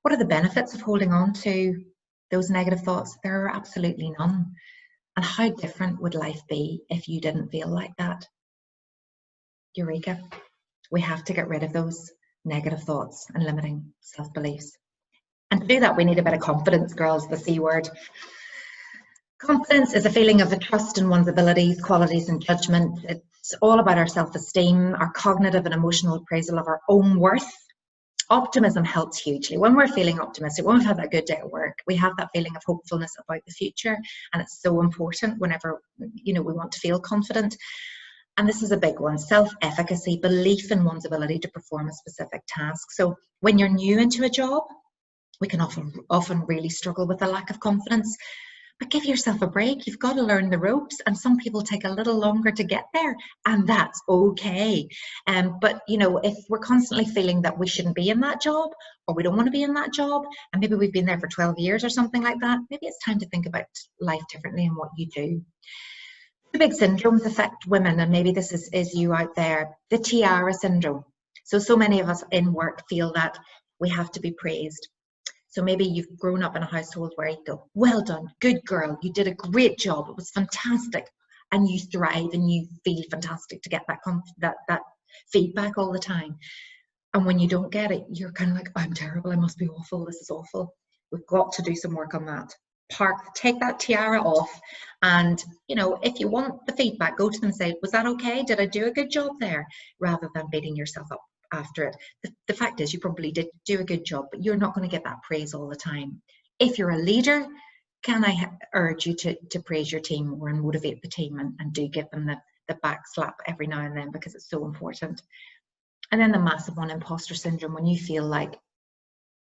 What are the benefits of holding on to those negative thoughts? There are absolutely none. And how different would life be if you didn't feel like that? Eureka. We have to get rid of those negative thoughts and limiting self-beliefs. And to do that, we need a bit of confidence, girls, the C word. Confidence is a feeling of the trust in one's abilities, qualities, and judgment. It's all about our self-esteem, our cognitive and emotional appraisal of our own worth. Optimism helps hugely. When we're feeling optimistic, when we've had that good day at work, we have that feeling of hopefulness about the future, and it's so important whenever, you know, we want to feel confident. And this is a big one: self-efficacy, belief in one's ability to perform a specific task. So when you're new into a job, we can often really struggle with a lack of confidence. But give yourself a break. You've got to learn the ropes, and some people take a little longer to get there, and that's okay. But you know, if we're constantly feeling that we shouldn't be in that job, or we don't want to be in that job, and maybe we've been there for 12 years or something like that, maybe it's time to think about life differently and what you do. The big syndromes affect women, and maybe this is you out there. The tiara syndrome. So many of us in work feel that we have to be praised. So maybe you've grown up in a household where you go, well done, good girl, you did a great job, it was fantastic, and you thrive and you feel fantastic to get that feedback all the time. And when you don't get it, you're kind of like, I'm terrible, I must be awful, this is awful. We've got to do some work on that. Take that tiara off, and you know, if you want the feedback, go to them and say, was that okay? Did I do a good job there? Rather than beating yourself up after it. The fact is, you probably did do a good job, but you're not going to get that praise all the time. If you're a leader, can I urge you to praise your team more and motivate the team, and do give them the back slap every now and then, because it's so important. And then the massive one, imposter syndrome, when you feel like,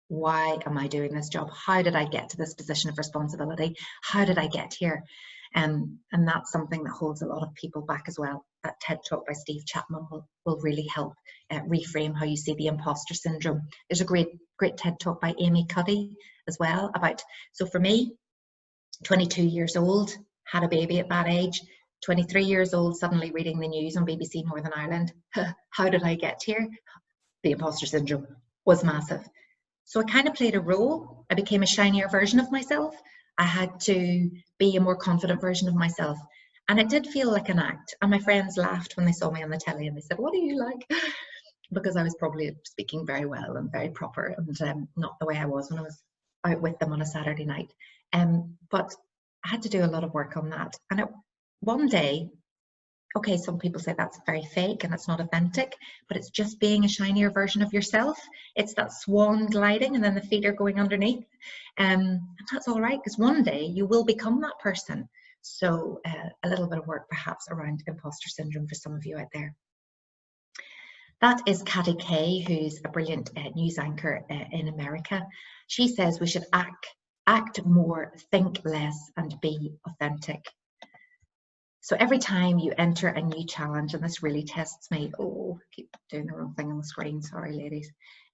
why am I doing this job? How did I get to this position of responsibility? How did I get here? And that's something that holds a lot of people back as well. That TED talk by Steve Chapman will really help reframe how you see the imposter syndrome. There's a great TED talk by Amy Cuddy as well about, so for me, 22 years old, had a baby at that age, 23 years old, suddenly reading the news on BBC Northern Ireland. How did I get here? The imposter syndrome was massive. So I kind of played a role. I became a shinier version of myself. I had to be a more confident version of myself. And it did feel like an act. And my friends laughed when they saw me on the telly, and they said, what are you like? Because I was probably speaking very well and very proper, and not the way I was when I was out with them on a Saturday night. But I had to do a lot of work on that. And one day, okay, some people say that's very fake and it's not authentic, but it's just being a shinier version of yourself. It's that swan gliding and then the feet are going underneath. And that's all right, because one day you will become that person. So a little bit of work perhaps around imposter syndrome for some of you out there. That is Katty Kay, who's a brilliant news anchor in America. She says we should act more, think less, and be authentic. So every time you enter a new challenge, and this really tests me, I keep doing the wrong thing on the screen, sorry ladies.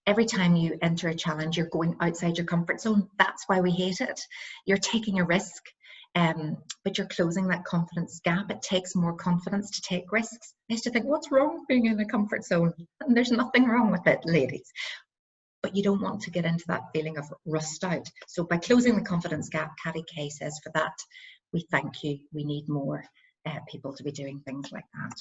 Every time you enter a challenge, you're going outside your comfort zone. That's why we hate it. You're taking a risk. but you're closing that confidence gap. It takes more confidence to take risks. I used to think, what's wrong with being in a comfort zone? And there's nothing wrong with it, ladies. But you don't want to get into that feeling of rust out. So by closing the confidence gap, Catty Kay says, for that, we thank you. We need more people to be doing things like that.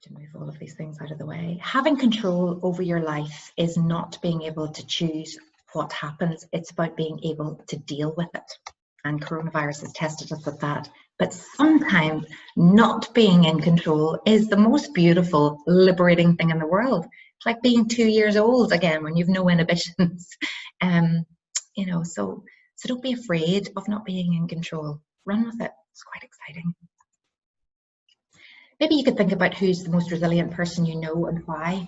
To move all of these things out of the way. Having control over your life is not being able to choose what happens. It's about being able to deal with it. And coronavirus has tested us with that. But sometimes not being in control is the most beautiful, liberating thing in the world. It's like being 2 years old again when you've no inhibitions. You know, so don't be afraid of not being in control. Run with it. It's quite exciting. Maybe you could think about who's the most resilient person you know and why.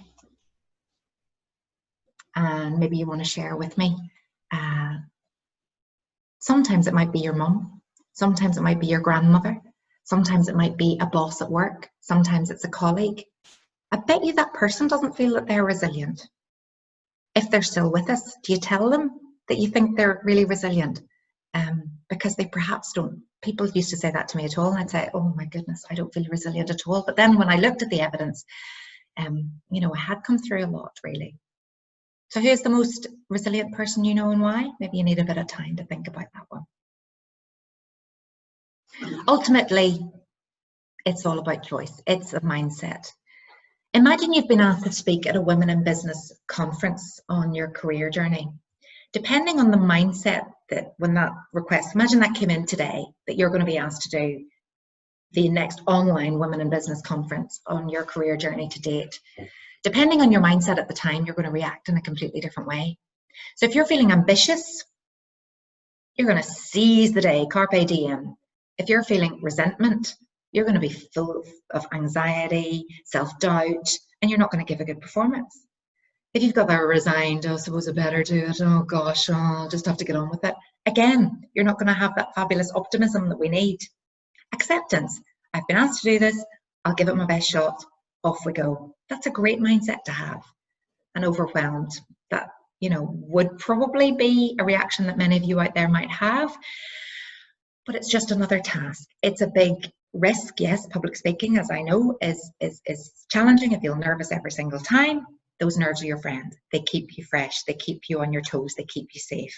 And maybe you want to share with me. Sometimes it might be your mum. Sometimes it might be your grandmother. Sometimes it might be a boss at work. Sometimes it's a colleague. I bet you that person doesn't feel that they're resilient. If they're still with us, do you tell them that you think they're really resilient? Because they perhaps don't. People used to say that to me at all, and I'd say, oh my goodness, I don't feel resilient at all. But then when I looked at the evidence, you know, I had come through a lot, really. So who's the most resilient person you know and why? Maybe you need a bit of time to think about that one. Ultimately, it's all about choice. It's a mindset. Imagine you've been asked to speak at a Women in Business conference on your career journey. Depending on the mindset that when that request, imagine that came in today, that you're going to be asked to do the next online Women in Business conference on your career journey to date. Depending on your mindset at the time, you're going to react in a completely different way. So if you're feeling ambitious, you're going to seize the day, carpe diem. If you're feeling resentment, you're going to be full of anxiety, self-doubt, and you're not going to give a good performance. If you've got that resigned, I suppose I better do it, oh gosh, I'll just have to get on with it. Again, you're not going to have that fabulous optimism that we need. Acceptance. I've been asked to do this, I'll give it my best shot, off we go. That's a great mindset to have. And overwhelmed, that, you know, would probably be a reaction that many of you out there might have, but it's just another task. It's a big risk. Yes, public speaking, as I know, is challenging. I feel nervous every single time. Those nerves are your friend. They keep you fresh. They keep you on your toes. They keep you safe.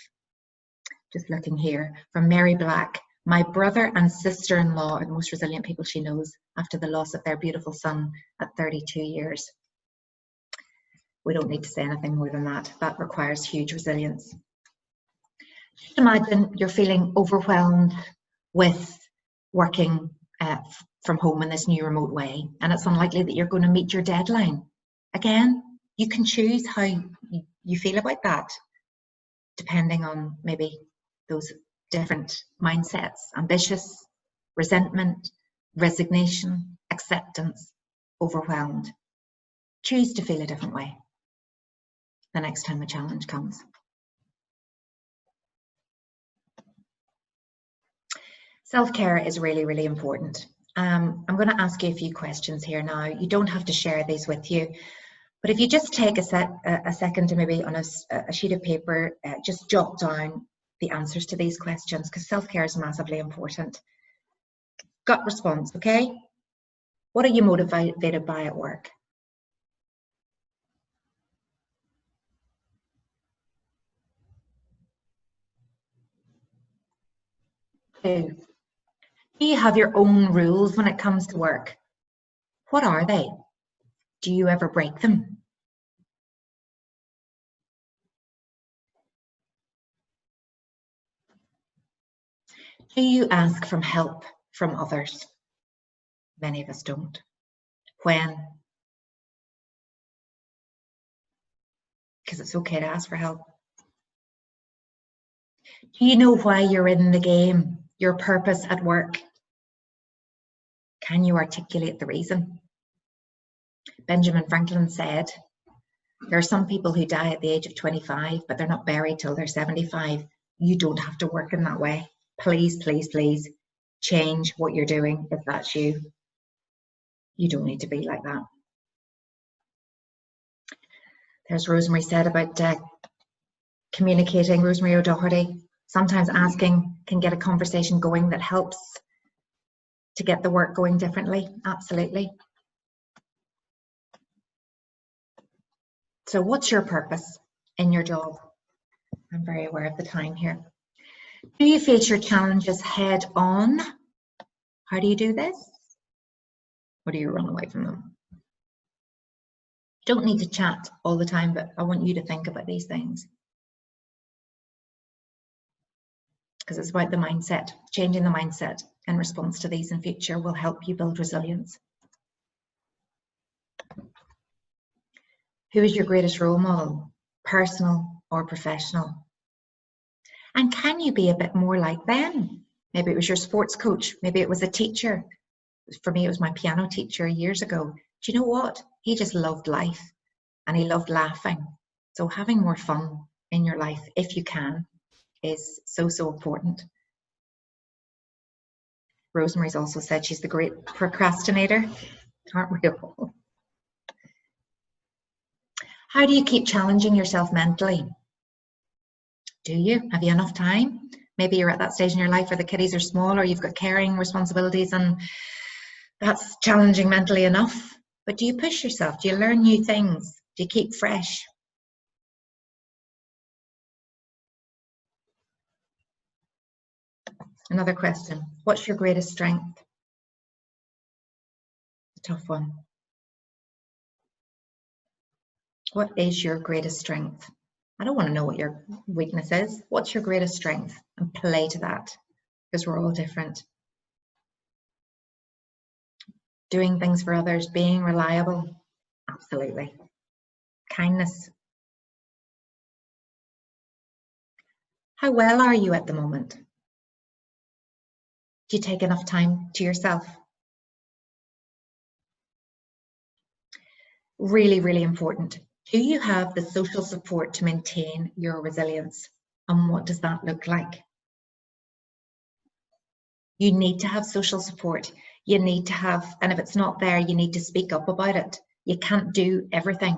Just looking here from Mary Black. My brother and sister-in-law are the most resilient people she knows after the loss of their beautiful son at 32 years. We don't need to say anything more than that. That requires huge resilience. Just imagine you're feeling overwhelmed with working from home in this new remote way, and it's unlikely that you're going to meet your deadline. Again, you can choose how you feel about that, depending on maybe those different mindsets: ambitious, resentment, resignation, acceptance, overwhelmed. Choose to feel a different way the next time the challenge comes. Self-care is really, really important. I'm going to ask you a few questions here now. You don't have to share these with you, but if you just take a second to maybe on a sheet of paper, just jot down the answers to these questions, because self-care is massively important. Gut response, okay? What are you motivated by at work? Two, do you have your own rules when it comes to work? What are they? Do you ever break them? Do you ask for help from others? Many of us don't. When? Because it's okay to ask for help. Do you know why you're in the game? Your purpose at work? Can you articulate the reason? Benjamin Franklin said, there are some people who die at the age of 25, but they're not buried till they're 75. You don't have to work in that way. Please, please, please change what you're doing if that's you. You don't need to be like that. There's Rosemary said about communicating, Rosemary O'Doherty. Sometimes asking can get a conversation going that helps to get the work going differently. Absolutely. So what's your purpose in your job? I'm very aware of the time here. Do you face your challenges head on? How do you do this? Or do you run away from them? You don't need to chat all the time, but I want you to think about these things. Because it's about the mindset. Changing the mindset in response to these in future will help you build resilience. Who is your greatest role model, personal or professional? And can you be a bit more like them? Maybe it was your sports coach, maybe it was a teacher. For me, it was my piano teacher years ago. Do you know what? He just loved life and he loved laughing. So having more fun in your life, if you can, is so, so important. Rosemary's also said she's the great procrastinator, aren't we all? How do you keep challenging yourself mentally? Do you? Have you enough time? Maybe you're at that stage in your life where the kiddies are small or you've got caring responsibilities and that's challenging mentally enough. But do you push yourself? Do you learn new things? Do you keep fresh? Another question. What's your greatest strength? A tough one. What is your greatest strength? I don't want to know what your weakness is. What's your greatest strength? And play to that, because we're all different. Doing things for others, being reliable, absolutely. Kindness. How well are you at the moment? Do you take enough time to yourself? Really, really important. Do you have the social support to maintain your resilience? And what does that look like? You need to have social support. You need to have, and if it's not there, you need to speak up about it. You can't do everything.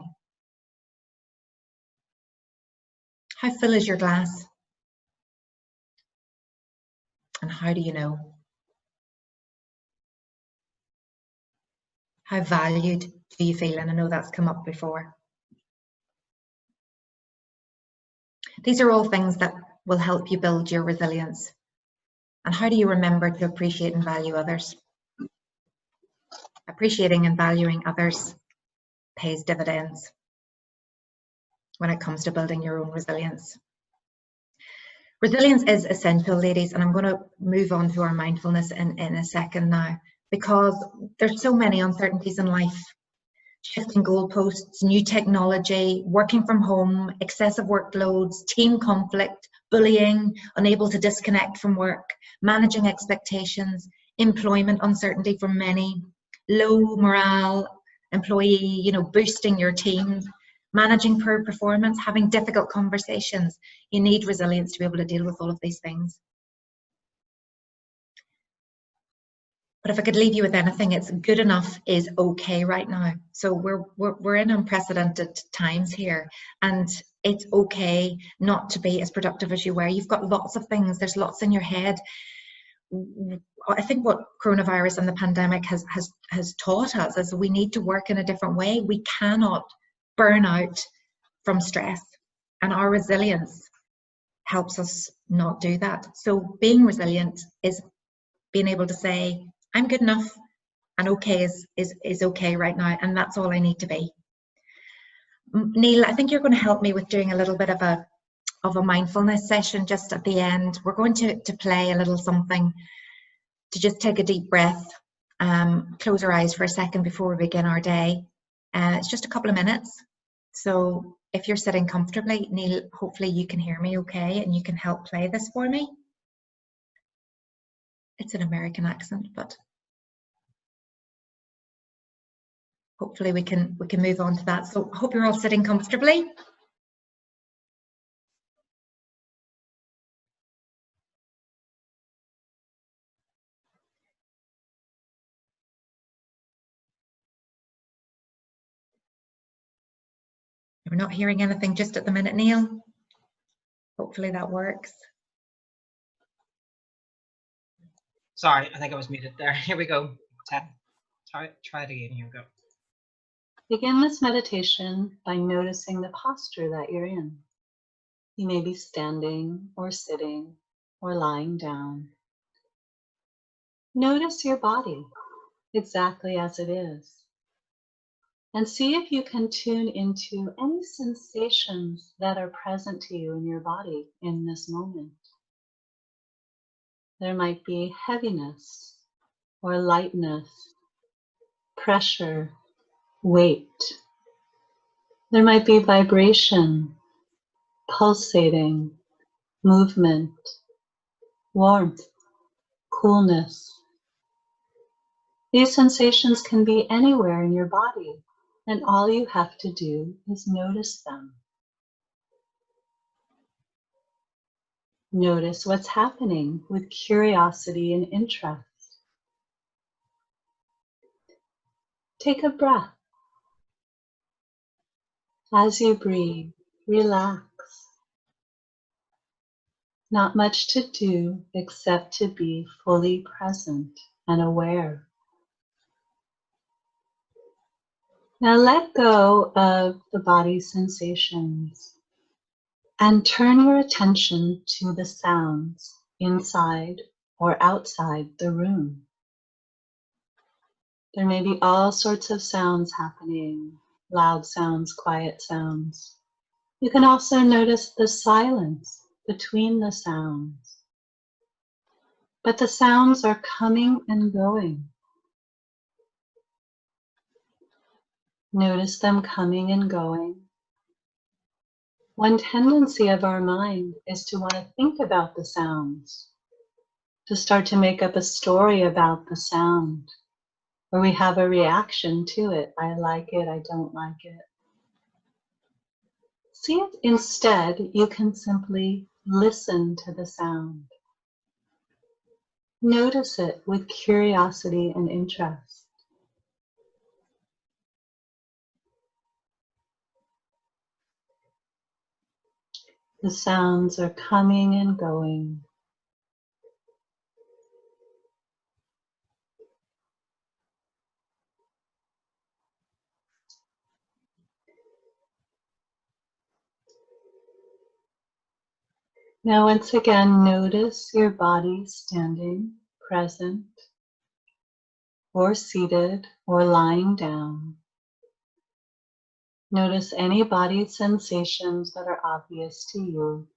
How full is your glass? And how do you know? How valued do you feel? And I know that's come up before. These are all things that will help you build your resilience. And how do you remember to appreciate and value others? Appreciating and valuing others pays dividends when it comes to building your own resilience. Resilience is essential, ladies, and I'm going to move on to our mindfulness in a second now, because there's so many uncertainties in life. Shifting goalposts, new technology, working from home, excessive workloads, team conflict, bullying, unable to disconnect from work, managing expectations, employment uncertainty for many, low morale, employee, boosting your team, managing poor performance, having difficult conversations. You need resilience to be able to deal with all of these things. But if I could leave you with anything, it's good enough is okay right now. So we're in unprecedented times here, and it's okay not to be as productive as you were. You've got lots of things. There's lots in your head. I think what coronavirus and the pandemic has taught us is we need to work in a different way. We cannot burn out from stress, and our resilience helps us not do that. So being resilient is being able to say, I'm good enough, and okay is okay right now, and that's all I need to be. Neil, I think you're going to help me with doing a little bit of a mindfulness session just at the end. We're going to play a little something to just take a deep breath, close our eyes for a second before we begin our day. It's just a couple of minutes. So if you're sitting comfortably, Neil, hopefully you can hear me okay, and you can help play this for me. It's an American accent, but hopefully we can move on to that. So hope you're all sitting comfortably. We're not hearing anything just at the minute, Neil. Hopefully that works. Sorry, I think I was muted there. Here we go. 10. Try it again. Here we go. Begin this meditation by noticing the posture that you're in. You may be standing or sitting or lying down. Notice your body exactly as it is, and see if you can tune into any sensations that are present to you in your body in this moment. There might be heaviness or lightness, pressure, weight. There might be vibration, pulsating, movement, warmth, coolness. These sensations can be anywhere in your body, and all you have to do is notice them. Notice what's happening with curiosity and interest. Take a breath. As you breathe, relax. Not much to do except to be fully present and aware. Now let go of the body's sensations and turn your attention to the sounds inside or outside the room. There may be all sorts of sounds happening, loud sounds, quiet sounds. You can also notice the silence between the sounds. But the sounds are coming and going. Notice them coming and going. One tendency of our mind is to want to think about the sounds, to start to make up a story about the sound, or we have a reaction to it. I like it, I don't like it. See if instead you can simply listen to the sound. Notice it with curiosity and interest. The sounds are coming and going. Now once again, notice your body standing, present, or seated, or lying down. Notice any body sensations that are obvious to you.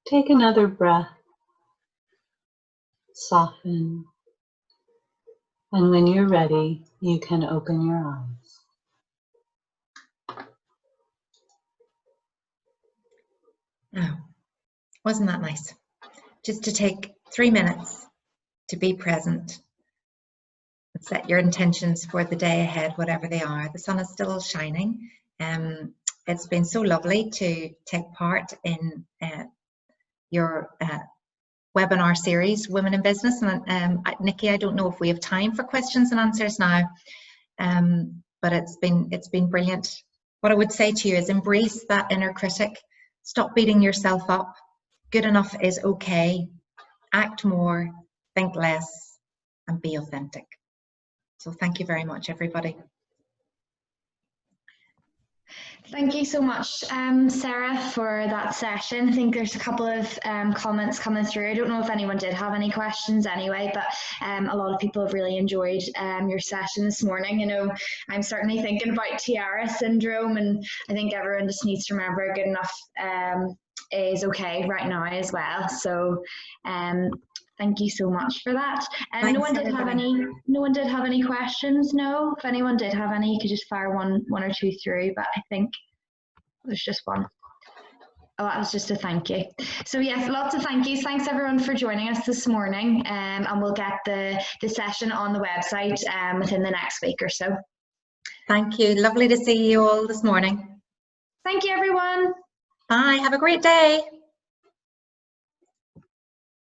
Take another breath, soften, and when you're ready, you can open your eyes. Oh, wasn't that nice? Just to take 3 minutes to be present and set your intentions for the day ahead, whatever they are. The sun is still shining. It's been so lovely to take part in your webinar series, Women in Business. And Nikki, I don't know if we have time for questions and answers now, but it's been brilliant. What I would say to you is embrace that inner critic. Stop beating yourself up. Good enough is okay. Act more, think less, and be authentic. So thank you very much, everybody. Thank you so much, Sarah, for that session. I think there's a couple of comments coming through. I don't know if anyone did have any questions anyway, but a lot of people have really enjoyed your session this morning. You know, I'm certainly thinking about tiara syndrome, and I think everyone just needs to remember good enough is okay right now as well. So thank you so much for that. And no one did have any questions. No, if anyone did have any, you could just fire one or two through. But I think there's just one. Oh, that was just a thank you. So yes, lots of thank yous. Thanks everyone for joining us this morning. And we'll get the session on the website within the next week or so. Thank you. Lovely to see you all this morning. Thank you, everyone. Bye. Have a great day.